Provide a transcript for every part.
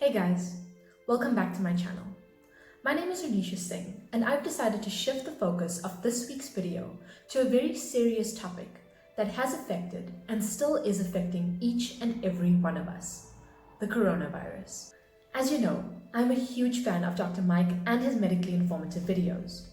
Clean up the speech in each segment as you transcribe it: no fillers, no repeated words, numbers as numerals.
Hey guys, welcome back to my channel. My name is Renisha Singh and I've decided to shift the focus of this week's video to a very serious topic that has affected and still is affecting each and every one of us, the coronavirus. As you know, I'm a huge fan of Dr. Mike and his medically informative videos.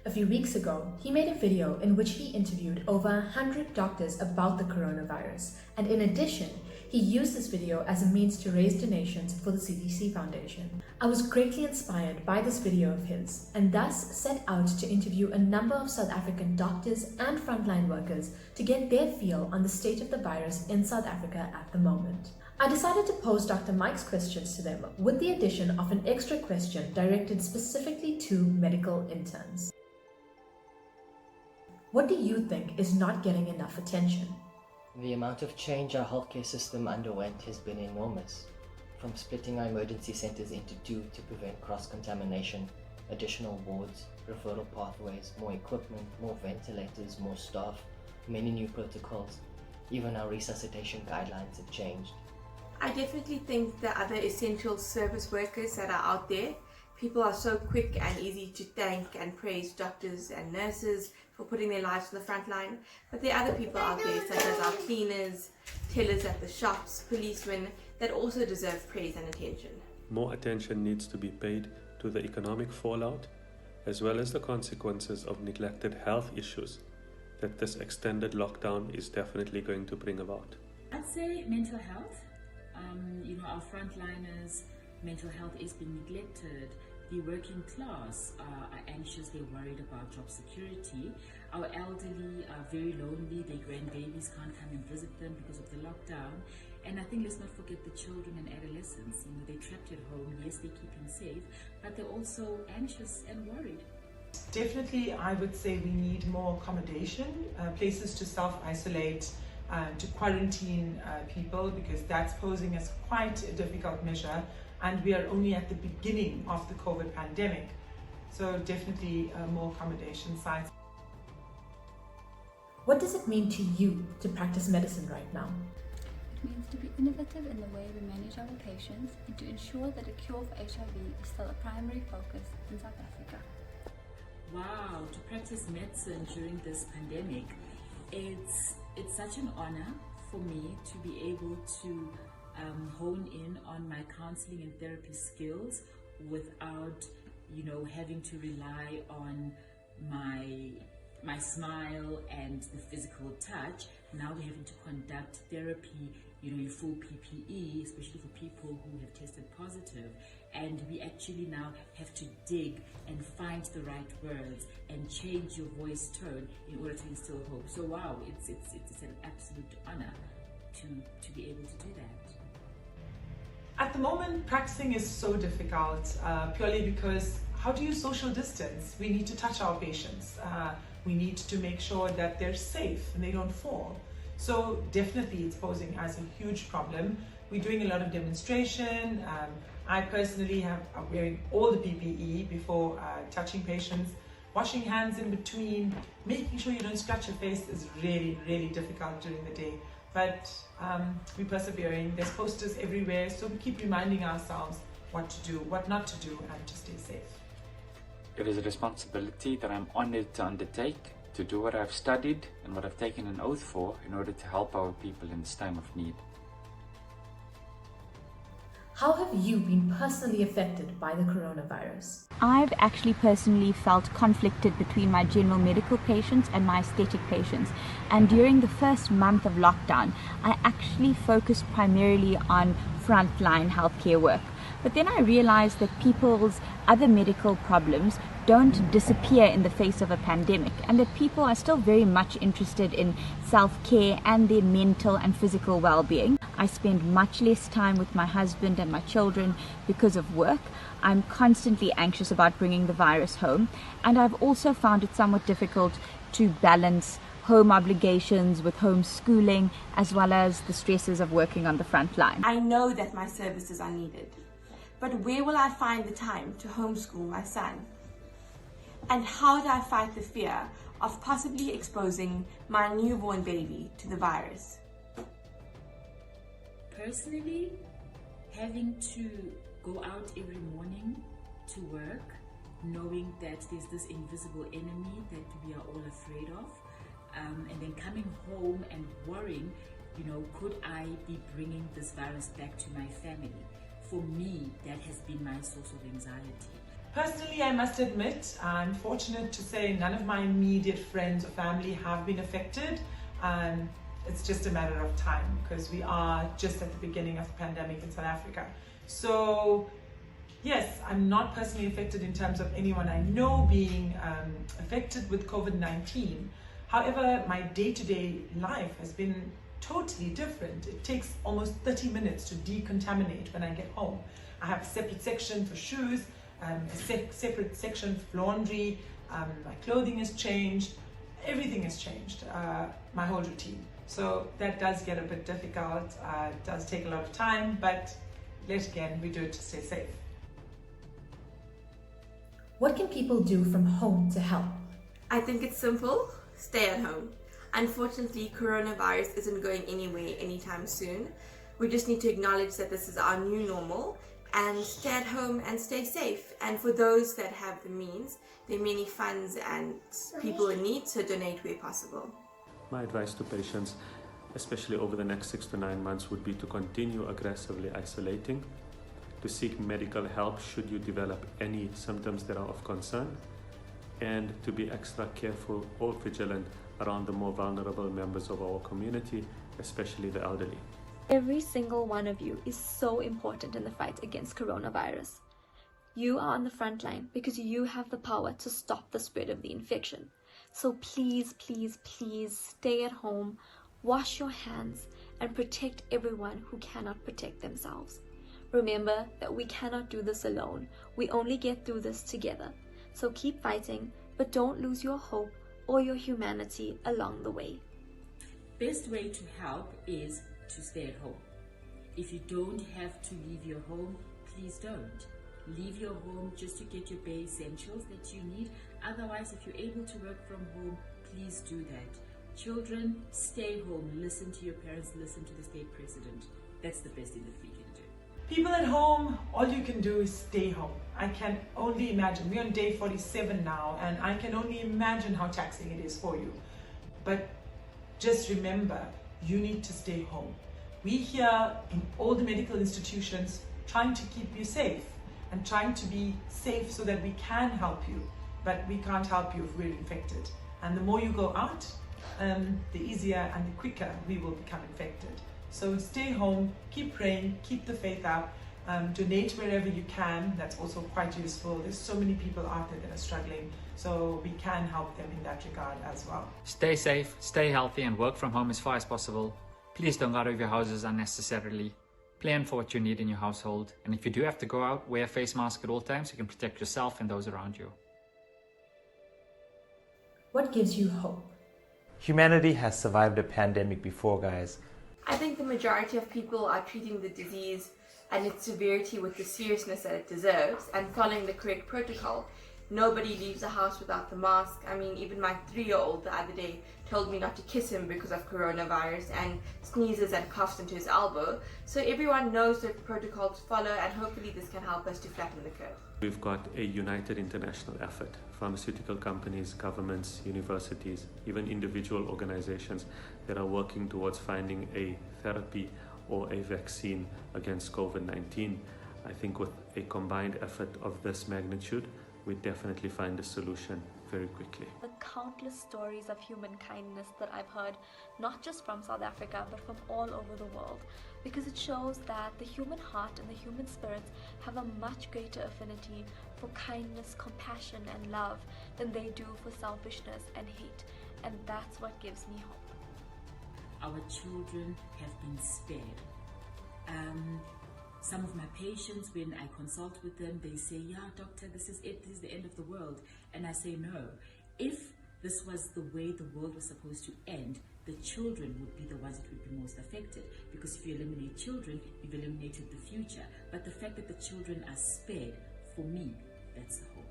A few weeks ago, he made a video in which he interviewed over 100 doctors about the coronavirus, and in addition, he used this video as a means to raise donations for the CDC Foundation. I was greatly inspired by this video of his and thus set out to interview a number of South African doctors and frontline workers to get their feel on the state of the virus in South Africa at the moment. I decided to pose Dr. Mike's questions to them with the addition of an extra question directed specifically to medical interns. What do you think is not getting enough attention? The amount of change our healthcare system underwent has been enormous. From splitting our emergency centres into two to prevent cross-contamination, additional wards, referral pathways, more equipment, more ventilators, more staff, many new protocols. Even our resuscitation guidelines have changed. I definitely think the other essential service workers that are out there, people are so quick and easy to thank and praise doctors and nurses for putting their lives on the front line, but there are other people out there such as our cleaners, tellers at the shops, policemen that also deserve praise and attention. More attention needs to be paid to the economic fallout as well as the consequences of neglected health issues that this extended lockdown is definitely going to bring about. I'd say mental health. Our frontliners, mental health is being neglected. The working class are anxious, they're worried about job security. Our elderly are very lonely, their grandbabies can't come and visit them because of the lockdown. And I think let's not forget the children and adolescents. They're trapped at home. Yes, they're keeping safe, but they're also anxious and worried. Definitely, I would say we need more accommodation, places to self-isolate, to quarantine people, because that's posing us quite a difficult measure. And we are only at the beginning of the COVID pandemic. So definitely more accommodation sites. What does it mean to you to practice medicine right now? It means to be innovative in the way we manage our patients and to ensure that a cure for HIV is still a primary focus in South Africa. Wow, to practice medicine during this pandemic, it's such an honor for me to be able to hone in on my counseling and therapy skills without, having to rely on my smile and the physical touch. Now we're having to conduct therapy, in full PPE, especially for people who have tested positive. And we actually now have to dig and find the right words and change your voice tone in order to instill hope. So wow, it's an absolute honor to be able to do that. At the moment, practicing is so difficult purely because how do you social distance? We need to touch our patients. We need to make sure that they're safe and they don't fall. So definitely it's posing as a huge problem. We're doing a lot of demonstration. I personally am wearing all the PPE before touching patients. Washing hands in between, making sure you don't scratch your face is really, really difficult during the day. But we're persevering. There's posters everywhere, so we keep reminding ourselves what to do, what not to do, and to stay safe. It is a responsibility that I'm honored to undertake, to do what I've studied and what I've taken an oath for in order to help our people in this time of need. How have you been personally affected by the coronavirus? I've actually personally felt conflicted between my general medical patients and my aesthetic patients. And during the first month of lockdown, I actually focused primarily on frontline healthcare work. But then I realized that people's other medical problems don't disappear in the face of a pandemic, and that people are still very much interested in self-care and their mental and physical well-being. I spend much less time with my husband and my children because of work. I'm constantly anxious about bringing the virus home, and I've also found it somewhat difficult to balance home obligations with homeschooling, as well as the stresses of working on the front line. I know that my services are needed, but where will I find the time to homeschool my son? And how do I fight the fear of possibly exposing my newborn baby to the virus? Personally, having to go out every morning to work, knowing that there's this invisible enemy that we are all afraid of, and then coming home and worrying, could I be bringing this virus back to my family? For me, that has been my source of anxiety. Personally, I must admit, I'm fortunate to say none of my immediate friends or family have been affected. It's just a matter of time because we are just at the beginning of the pandemic in South Africa. So yes, I'm not personally affected in terms of anyone I know being affected with COVID-19. However, my day-to-day life has been totally different. It takes almost 30 minutes to decontaminate when I get home. I have a separate section for shoes, a separate section for laundry, my clothing has changed, everything has changed, my whole routine. So that does get a bit difficult, it does take a lot of time, but yet again, we do it to stay safe. What can people do from home to help? I think it's simple. Stay at home. Unfortunately, coronavirus isn't going anywhere anytime soon. We just need to acknowledge that this is our new normal and stay at home and stay safe. And for those that have the means, there are many funds and people in need, so donate where possible. My advice to patients, especially over the next 6 to 9 months, would be to continue aggressively isolating, to seek medical help should you develop any symptoms that are of concern, and to be extra careful or vigilant around the more vulnerable members of our community, especially the elderly. Every single one of you is so important in the fight against coronavirus. You are on the front line because you have the power to stop the spread of the infection. So please, please, please stay at home, wash your hands, and protect everyone who cannot protect themselves. Remember that we cannot do this alone. We only get through this together. So keep fighting, but don't lose your hope or your humanity along the way. Best way to help is to stay at home. If you don't have to leave your home, please don't. Leave your home just to get your bare essentials that you need. Otherwise, if you're able to work from home, please do that. Children, stay home. Listen to your parents. Listen to the state president. That's the best thing that we can do. People at home, all you can do is stay home. I can only imagine. We're on day 47 now, and I can only imagine how taxing it is for you. But just remember, you need to stay home. We here in all the medical institutions trying to keep you safe and trying to be safe so that we can help you, but we can't help you if we're infected. And the more you go out, the easier and the quicker we will become infected. So stay home, keep praying, keep the faith up, donate wherever you can. That's also quite useful. There's so many people out there that are struggling, so we can help them in that regard as well. Stay safe, stay healthy, and work from home as far as possible. Please don't go out of your houses unnecessarily. Plan for what you need in your household, and if you do have to go out, wear a face mask at all times so you can protect yourself and those around you. What gives you hope? Humanity has survived a pandemic before, guys. I think the majority of people are treating the disease and its severity with the seriousness that it deserves and following the correct protocol. Nobody leaves the house without the mask. I mean, even my 3-year-old the other day told me not to kiss him because of coronavirus and sneezes and coughs into his elbow. So everyone knows the protocol to follow, and hopefully this can help us to flatten the curve. We've got a united international effort. Pharmaceutical companies, governments, universities, even individual organizations that are working towards finding a therapy or a vaccine against COVID-19. I think with a combined effort of this magnitude, we definitely find a solution very quickly. The countless stories of human kindness that I've heard, not just from South Africa, but from all over the world, because it shows that the human heart and the human spirits have a much greater affinity for kindness, compassion, and love than they do for selfishness and hate, and that's what gives me hope. Our children have been spared. Some of my patients, when I consult with them, they say, yeah, doctor, this is it, this is the end of the world. And I say, no. If this was the way the world was supposed to end, the children would be the ones that would be most affected. Because if you eliminate children, you've eliminated the future. But the fact that the children are spared, for me, that's the hope.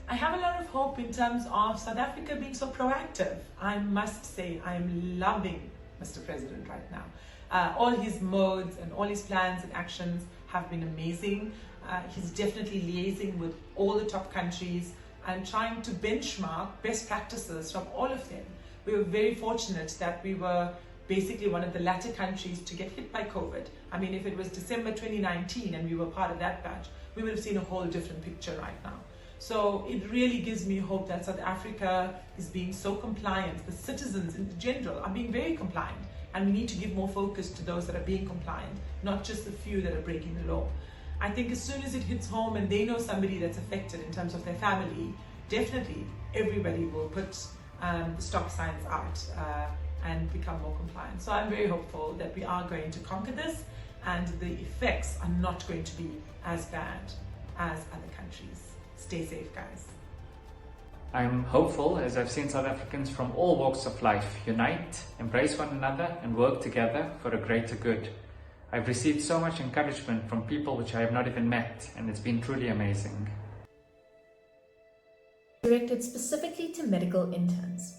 I have a lot of hope in terms of South Africa being so proactive. I must say, I'm loving Mr. President right now. All his modes and all his plans and actions have have been amazing. He's definitely liaising with all the top countries and trying to benchmark best practices from all of them. We were very fortunate that we were basically one of the latter countries to get hit by COVID. I mean, if it was December 2019 and we were part of that batch, we would have seen a whole different picture right now. So it really gives me hope that South Africa is being so compliant. The citizens in general are being very compliant, and we need to give more focus to those that are being compliant, not just the few that are breaking the law. I think as soon as it hits home and they know somebody that's affected in terms of their family, definitely everybody will put the stop signs out and become more compliant. So I'm very hopeful that we are going to conquer this and the effects are not going to be as bad as other countries. Stay safe, guys. I'm hopeful as I've seen South Africans from all walks of life unite, embrace one another and work together for a greater good. I've received so much encouragement from people which I have not even met, and it's been truly amazing. Directed specifically to medical interns.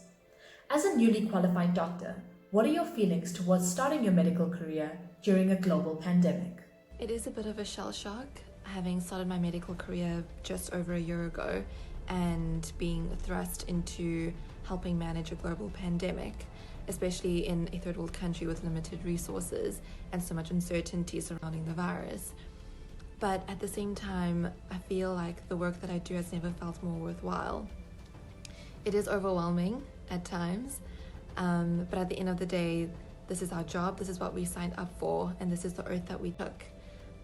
As a newly qualified doctor, what are your feelings towards starting your medical career during a global pandemic? It is a bit of a shell shock, having started my medical career just over a year ago and being thrust into helping manage a global pandemic, especially in a third world country with limited resources and so much uncertainty surrounding the virus. But at the same time, I feel like the work that I do has never felt more worthwhile. It is overwhelming at times, but at the end of the day, this is our job, this is what we signed up for, and this is the oath that we took.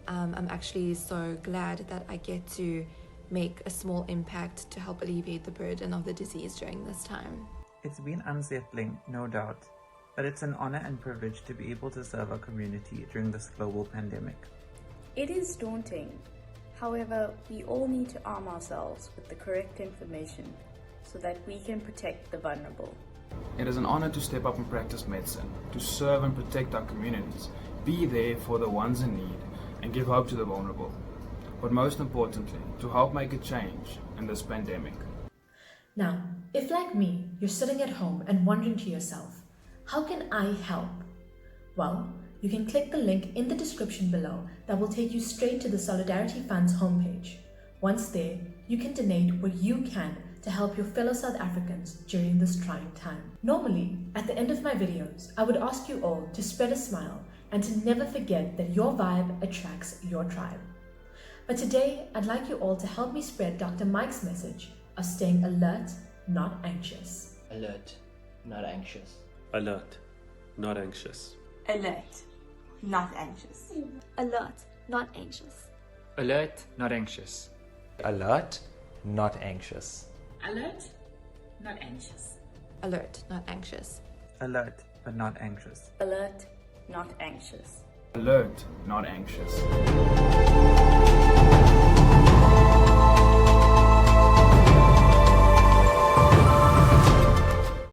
I'm actually so glad that I get to make a small impact to help alleviate the burden of the disease during this time. It's been unsettling, no doubt, but it's an honor and privilege to be able to serve our community during this global pandemic. It is daunting. However, we all need to arm ourselves with the correct information so that we can protect the vulnerable. It is an honor to step up and practice medicine, to serve and protect our communities, be there for the ones in need, and give hope to the vulnerable. But most importantly, to help make a change in this pandemic. Now, if like me, you're sitting at home and wondering to yourself, how can I help? Well, you can click the link in the description below that will take you straight to the Solidarity Fund's homepage. Once there, you can donate what you can to help your fellow South Africans during this trying time. Normally, at the end of my videos, I would ask you all to spread a smile and to never forget that your vibe attracts your tribe. But today, I'd like you all to help me spread Dr. Mike's message of staying alert, not anxious. Alert, not anxious. Alert, not anxious. Alert, not anxious. Alert, not anxious. Alert, not anxious. Alert, not anxious. Alert, not anxious. Alert, not anxious. Alert, but not anxious. Alert, not anxious. Alert, not anxious.